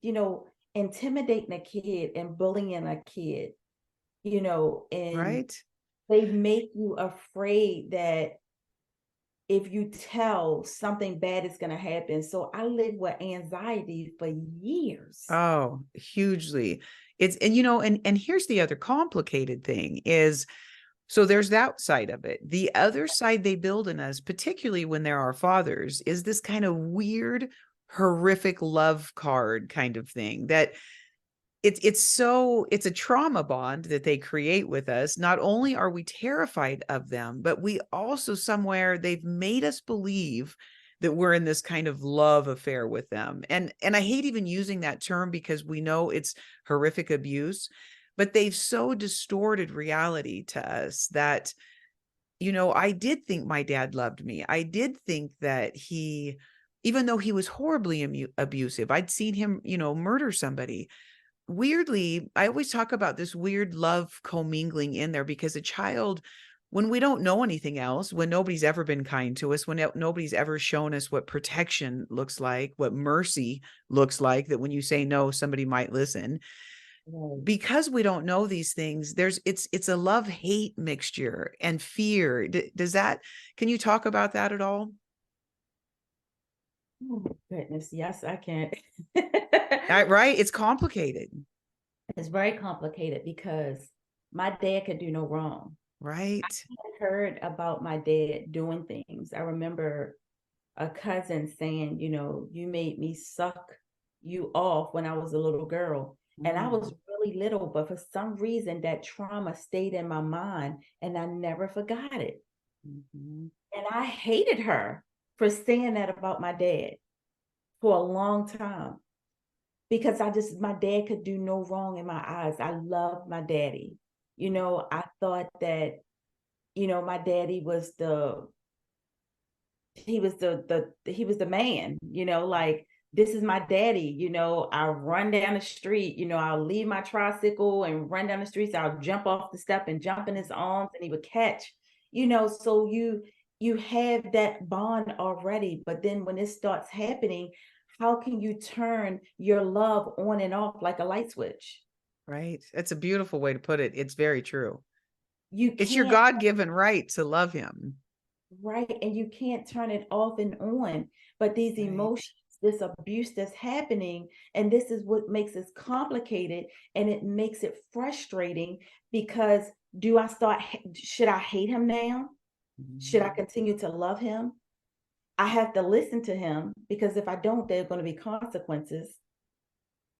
intimidating a kid and bullying a kid, and Right. they make you afraid that if you tell, something bad is going to happen. So I lived with anxiety for years. Oh, hugely. It's, and and here's the other complicated thing is, so there's that side of it. The other side they build in us, particularly when they're our fathers, is this kind of weird, horrific love card kind of thing that it's a trauma bond that they create with us. Not only are we terrified of them, but we also, somewhere, they've made us believe that we're in this kind of love affair with them. And I hate even using that term because we know it's horrific abuse, but they've so distorted reality to us that, I did think my dad loved me. I did think that he, even though he was horribly abusive, I'd seen him, murder somebody. Weirdly, I always talk about this weird love commingling in there because a child, when we don't know anything else, when nobody's ever been kind to us, when nobody's ever shown us what protection looks like, what mercy looks like, that when you say no, somebody might listen. Right. Because we don't know these things, it's a love-hate mixture and fear. Does that, can you talk about that at all? Oh, goodness. Yes, I can. Right? It's complicated, It's very complicated because my dad could do no wrong. right? I heard about my dad doing things. I remember a cousin saying, you made me suck you off when I was a little girl. And I was Mm. really little, but for some reason that trauma stayed in my mind and I never forgot it. Mhm. And I hated her for saying that about my dad for a long time because my dad could do no wrong in my eyes. I loved my daddy. I thought that, my daddy was he was the man, like this is my daddy, I'll run down the street, I'll leave my tricycle and run down the streets, I'll jump off the step and jump in his arms and he would catch, so you have that bond already, but then when it starts happening, how can you turn your love on and off like a light switch? Right. That's a beautiful way to put it. It's very true. You It's your can't. God-given right to love him. Right. And you can't turn it off and on. But these Right. emotions, this abuse that's happening, and this is what makes it complicated and it makes it frustrating because should I hate him now? Should I Mhm. continue to love him? I have to listen to him because if I don't, there are going to be consequences.